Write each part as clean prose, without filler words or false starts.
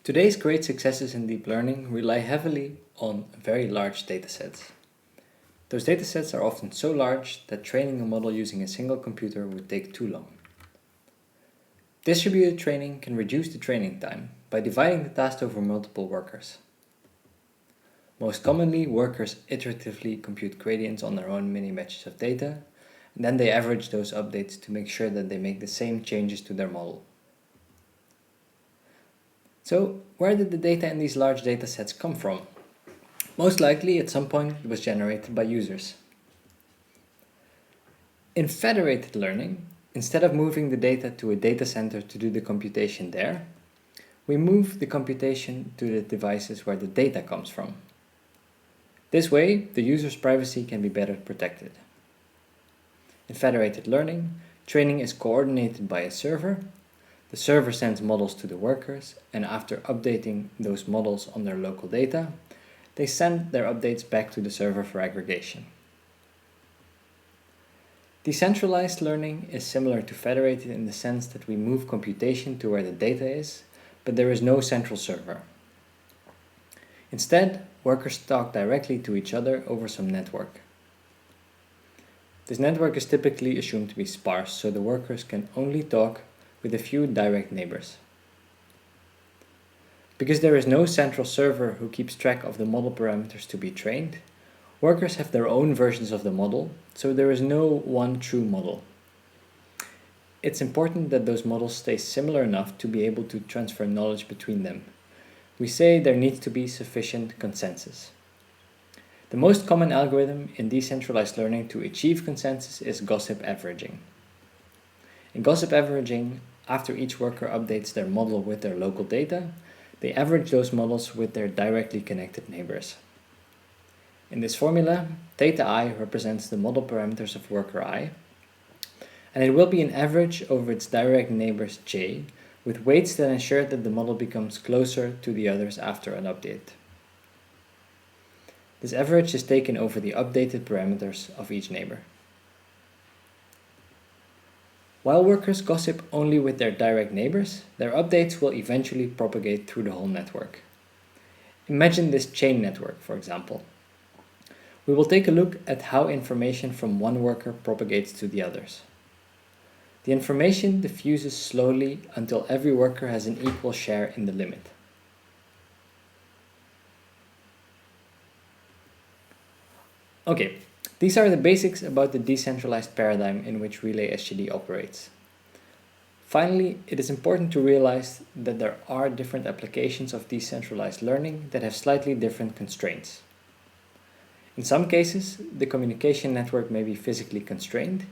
Today's great successes in deep learning rely heavily on very large datasets. Those datasets are often so large that training a model using a single computer would take too long. Distributed training can reduce the training time by dividing the task over multiple workers. Most commonly, workers iteratively compute gradients on their own mini-batches of data, and then they average those updates to make sure that they make the same changes to their model. So, where did the data in these large datasets come from? Most likely, at some point, it was generated by users. In federated learning, instead of moving the data to a data center to do the computation there, we move the computation to the devices where the data comes from. This way, the user's privacy can be better protected. In federated learning, training is coordinated by a server. The server sends models to the workers, and after updating those models on their local data, they send their updates back to the server for aggregation. Decentralized learning is similar to federated in the sense that we move computation to where the data is, but there is no central server. Instead, workers talk directly to each other over some network. This network is typically assumed to be sparse, so the workers can only talk with a few direct neighbors. Because there is no central server who keeps track of the model parameters to be trained, workers have their own versions of the model, so there is no one true model. It's important that those models stay similar enough to be able to transfer knowledge between them. We say there needs to be sufficient consensus. The most common algorithm in decentralized learning to achieve consensus is gossip averaging. In gossip averaging, after each worker updates their model with their local data, they average those models with their directly connected neighbors. In this formula, theta I represents the model parameters of worker I, and it will be an average over its direct neighbors j, with weights that ensure that the model becomes closer to the others after an update. This average is taken over the updated parameters of each neighbor. While workers gossip only with their direct neighbors, their updates will eventually propagate through the whole network. Imagine this chain network, for example. We will take a look at how information from one worker propagates to the others. The information diffuses slowly until every worker has an equal share in the limit. Okay. These are the basics about the decentralized paradigm in which RelaySGD operates. Finally, it is important to realize that there are different applications of decentralized learning that have slightly different constraints. In some cases, the communication network may be physically constrained.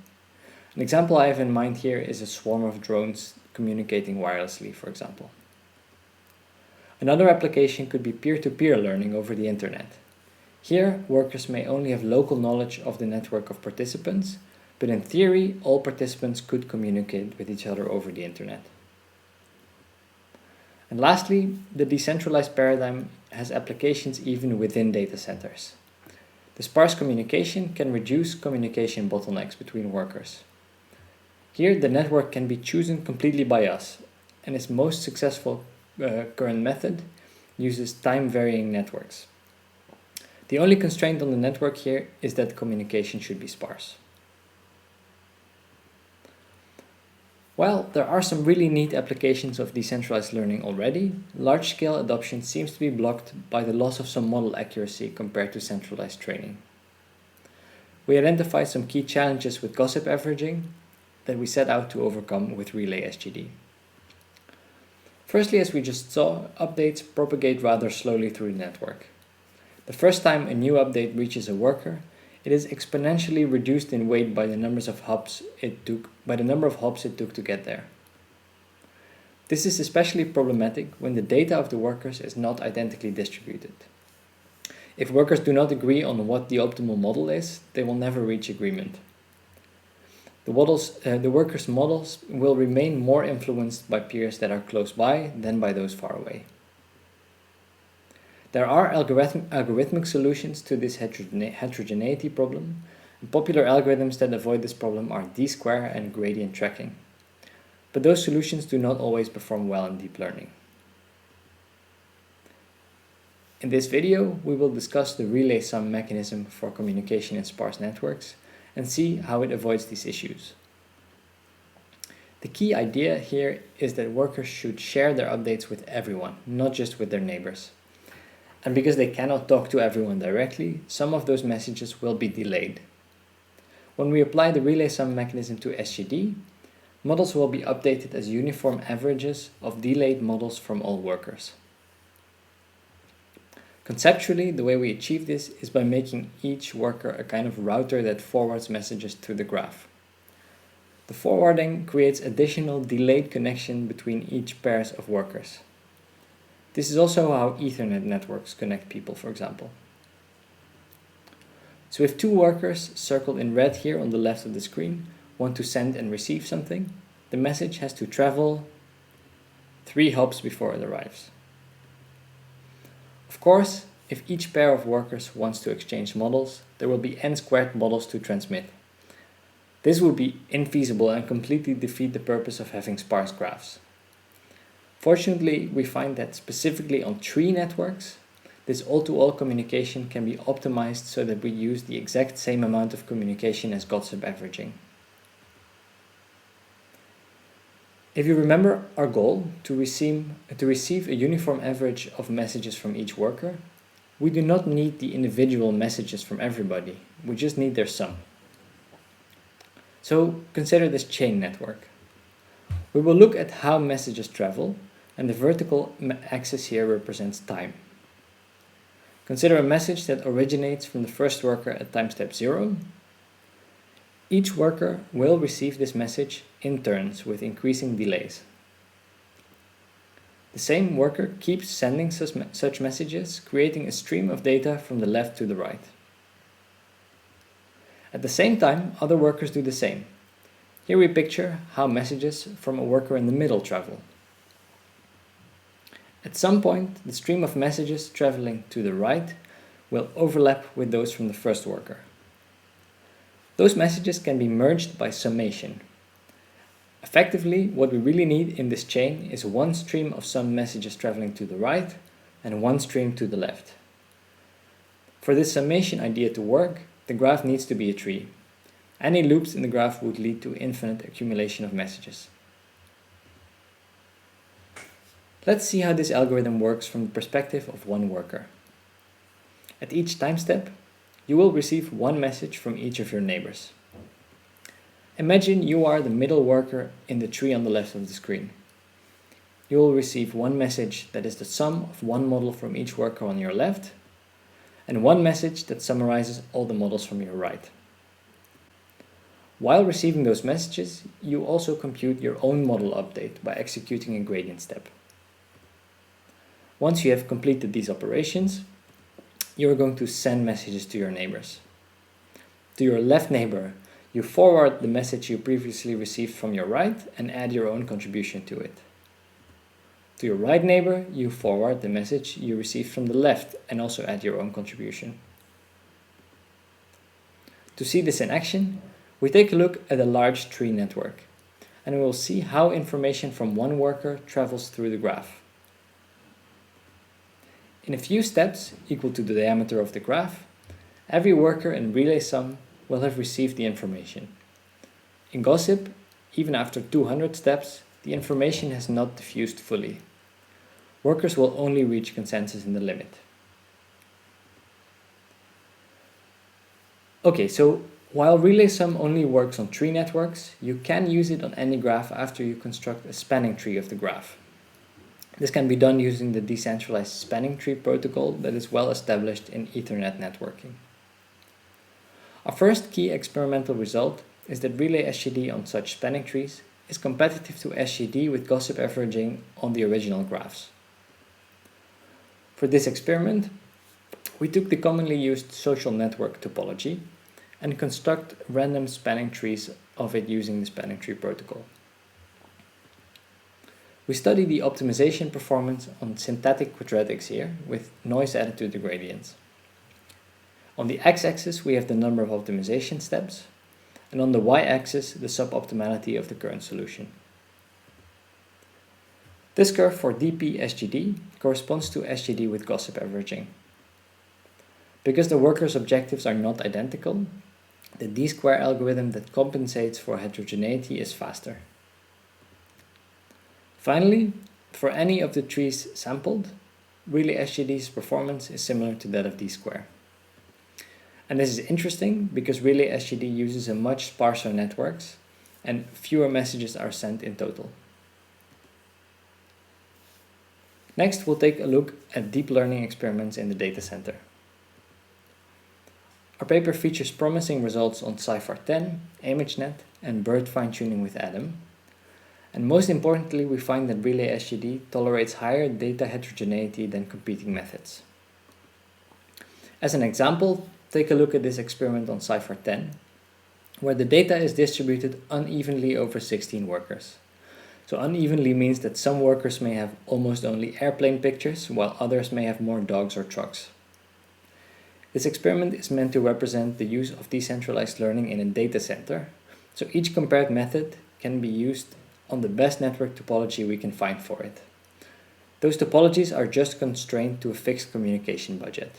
An example I have in mind here is a swarm of drones communicating wirelessly, for example. Another application could be peer-to-peer learning over the internet. Here, workers may only have local knowledge of the network of participants, but in theory, all participants could communicate with each other over the internet. And lastly, the decentralized paradigm has applications even within data centers. The sparse communication can reduce communication bottlenecks between workers. Here, the network can be chosen completely by us, and its most successful current method uses time-varying networks. The only constraint on the network here is that communication should be sparse. While there are some really neat applications of decentralized learning already, large-scale adoption seems to be blocked by the loss of some model accuracy compared to centralized training. We identified some key challenges with gossip averaging that we set out to overcome with RelaySGD. Firstly, as we just saw, updates propagate rather slowly through the network. The first time a new update reaches a worker, it is exponentially reduced in weight by the number of hops it took to get there. This is especially problematic when the data of the workers is not identically distributed. If workers do not agree on what the optimal model is, they will never reach agreement. The workers' models will remain more influenced by peers that are close by than by those far away. There are algorithmic solutions to this heterogeneity problem, and popular algorithms that avoid this problem are d-square and gradient tracking. But those solutions do not always perform well in deep learning. In this video, we will discuss the RelaySum mechanism for communication in sparse networks and see how it avoids these issues. The key idea here is that workers should share their updates with everyone, not just with their neighbors. And because they cannot talk to everyone directly, some of those messages will be delayed. When we apply the RelaySum mechanism to SGD, models will be updated as uniform averages of delayed models from all workers. Conceptually, the way we achieve this is by making each worker a kind of router that forwards messages through the graph. The forwarding creates additional delayed connection between each pairs of workers. This is also how Ethernet networks connect people, for example. So if two workers, circled in red here on the left of the screen, want to send and receive something, the message has to travel 3 hops before it arrives. Of course, if each pair of workers wants to exchange models, there will be n² models to transmit. This would be infeasible and completely defeat the purpose of having sparse graphs. Fortunately, we find that specifically on tree networks, this all-to-all communication can be optimized so that we use the exact same amount of communication as gossip averaging. If you remember our goal to receive a uniform average of messages from each worker, we do not need the individual messages from everybody, we just need their sum. So consider this chain network. We will look at how messages travel, and the vertical axis here represents time. Consider a message that originates from the first worker at time step 0. Each worker will receive this message in turns with increasing delays. The same worker keeps sending such messages, creating a stream of data from the left to the right. At the same time, other workers do the same. Here we picture how messages from a worker in the middle travel. At some point, the stream of messages traveling to the right will overlap with those from the first worker. Those messages can be merged by summation. Effectively, what we really need in this chain is one stream of some messages traveling to the right and one stream to the left. For this summation idea to work, the graph needs to be a tree. Any loops in the graph would lead to infinite accumulation of messages. Let's see how this algorithm works from the perspective of one worker. At each time step, you will receive one message from each of your neighbors. Imagine you are the middle worker in the tree on the left of the screen. You will receive one message that is the sum of one model from each worker on your left, and one message that summarizes all the models from your right. While receiving those messages, you also compute your own model update by executing a gradient step. Once you have completed these operations, you are going to send messages to your neighbors. To your left neighbor, you forward the message you previously received from your right and add your own contribution to it. To your right neighbor, you forward the message you received from the left and also add your own contribution. To see this in action, we take a look at a large tree network, and we will see how information from one worker travels through the graph. In a few steps, equal to the diameter of the graph, every worker in RelaySum will have received the information. In gossip, even after 200 steps, the information has not diffused fully. Workers will only reach consensus in the limit. Okay, so while RelaySum only works on tree networks, you can use it on any graph after you construct a spanning tree of the graph. This can be done using the Decentralized spanning tree protocol that is well established in Ethernet networking. Our first key experimental result is that RelaySGD on such spanning trees is competitive to SGD with gossip averaging on the original graphs. For this experiment, we took the commonly used social network topology and construct random spanning trees of it using the spanning tree protocol. We study the optimization performance on syntactic quadratics here with noise added to the gradients. On the x-axis we have the number of optimization steps, and on the y-axis the suboptimality of the current solution. This curve for DP-SGD corresponds to SGD with gossip averaging. Because the workers' objectives are not identical, the D-square algorithm that compensates for heterogeneity is faster. Finally, for any of the trees sampled, RelaySGD's performance is similar to that of D-square. And this is interesting because RelaySGD uses a much sparser networks and fewer messages are sent in total. Next, we'll take a look at deep learning experiments in the data center. Our paper features promising results on CIFAR10, ImageNet, and BERT fine-tuning with Adam. And most importantly, we find that RelaySGD tolerates higher data heterogeneity than competing methods. As an example, take a look at this experiment on CIFAR10, where the data is distributed unevenly over 16 workers. So unevenly means that some workers may have almost only airplane pictures, while others may have more dogs or trucks. This experiment is meant to represent the use of decentralized learning in a data center, so each compared method can be used on the best network topology we can find for it. Those topologies are just constrained to a fixed communication budget.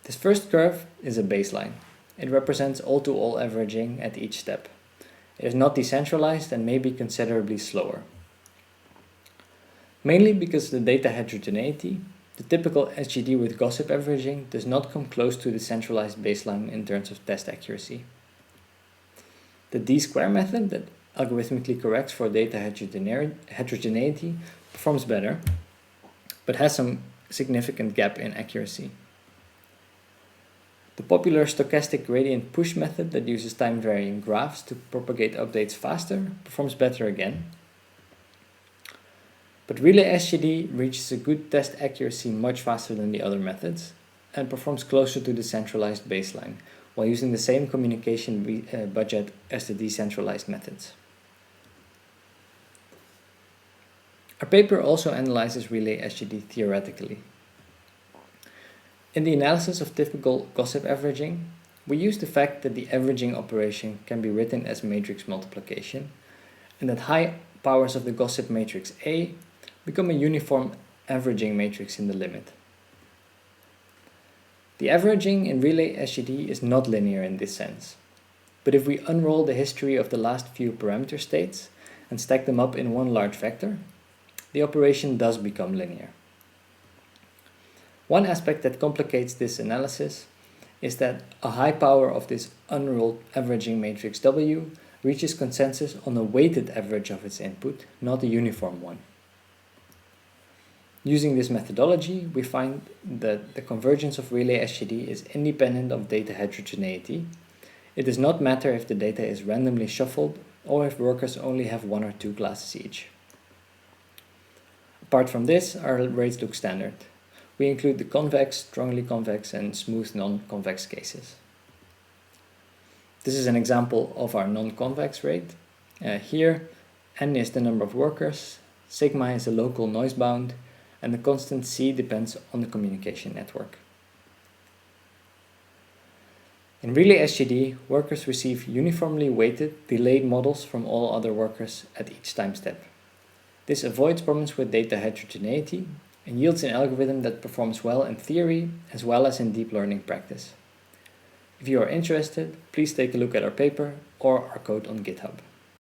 This first curve is a baseline. It represents all-to-all averaging at each step. It is not decentralized and may be considerably slower. Mainly because the data heterogeneity, the typical SGD with gossip averaging does not come close to the centralized baseline in terms of test accuracy. The D-square method that algorithmically corrects for data heterogeneity performs better, but has some significant gap in accuracy. The popular stochastic gradient push method that uses time-varying graphs to propagate updates faster performs better again. But RelaySGD reaches a good test accuracy much faster than the other methods and performs closer to the centralized baseline while using the same communication budget as the decentralized methods. Our paper also analyzes RelaySGD theoretically. In the analysis of typical gossip averaging, we use the fact that the averaging operation can be written as matrix multiplication, and that high powers of the gossip matrix A become a uniform averaging matrix in the limit. The averaging in RelaySGD is not linear in this sense, but if we unroll the history of the last few parameter states and stack them up in one large vector, the operation does become linear. One aspect that complicates this analysis is that a high power of this unrolled averaging matrix W reaches consensus on a weighted average of its input, not a uniform one. Using this methodology, we find that the convergence of RelaySGD is independent of data heterogeneity. It does not matter if the data is randomly shuffled or if workers only have one or two classes each. Apart from this, our rates look standard. We include the convex, strongly convex, and smooth non-convex cases. This is an example of our non-convex rate. Here, n is the number of workers, sigma is a local noise bound, and the constant c depends on the communication network. In RelaySGD, workers receive uniformly weighted, delayed models from all other workers at each time step. This avoids problems with data heterogeneity and yields an algorithm that performs well in theory as well as in deep learning practice. If you are interested, please take a look at our paper or our code on GitHub.